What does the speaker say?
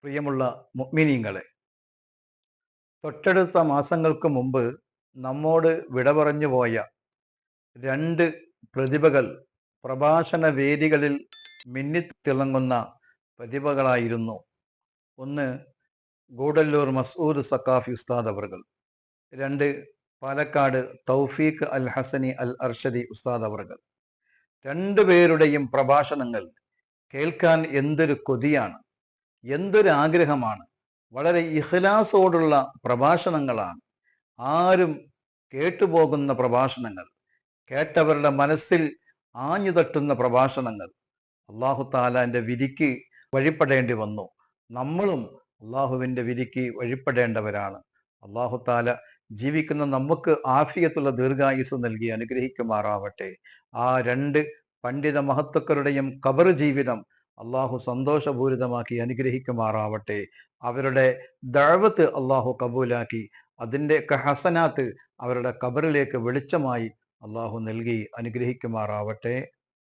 പ്രിയമുള്ള മുഅ്മിനീങ്ങളെ, തൊട്ടടുത്ത മാസങ്ങൾക്ക് മുമ്പ് നമ്മോട് വിട പറഞ്ഞു പോയ രണ്ട് പ്രതിഭകൾ പ്രഭാഷണ വേദികളിൽ മിന്നിത്തിളങ്ങുന്ന പ്രതിഭകളായിരുന്നു. ഒന്ന് ഗൂഡല്ലൂർ മസ്ഊദ് സഖാഫി ഉസ്താദ് അവർകൾ, രണ്ട് പാലക്കാട് തൗഫീഖ് അൽ ഹസനി അൽ അർഷദി ഉസ്താദ് അവർകൾ. രണ്ടുപേരുടെയും പ്രഭാഷണങ്ങൾ കേൾക്കാൻ എന്തൊരു കൊതിയാണ്, എന്തൊരു ആഗ്രഹമാണ്. വളരെ ഇഖ്ലാസോടുള്ള പ്രഭാഷണങ്ങളാണ്. ആരും കേട്ടുപോകുന്ന പ്രഭാഷണങ്ങൾ, കേട്ടവരുടെ മനസ്സിൽ ആഞ്ഞു തട്ടുന്ന പ്രഭാഷണങ്ങൾ. അള്ളാഹു താലാന്റെ വിധിക്ക് വഴിപ്പെടേണ്ടി വന്നു. നമ്മളും അള്ളാഹുവിൻ്റെ വിധിക്ക് വഴിപ്പെടേണ്ടവരാണ്. അള്ളാഹു താല ജീവിക്കുന്ന നമുക്ക് ആഫിയത്തുള്ള ദീർഘായുസ് നൽകി അനുഗ്രഹിക്കുമാറാവട്ടെ. ആ രണ്ട് പണ്ഡിത മഹത്തുക്കളുടെയും ഖബർ ജീവിതം അള്ളാഹു സന്തോഷപൂരിതമാക്കി അനുഗ്രഹിക്കുമാറാവട്ടെ. അവരുടെ ദഅവത്ത് അള്ളാഹു കബൂലാക്കി അതിൻ്റെ ഹസനാത്ത് അവരുടെ ഖബറിലേക്ക് വെളിച്ചമായി അള്ളാഹു നൽകി അനുഗ്രഹിക്കുമാറാവട്ടെ.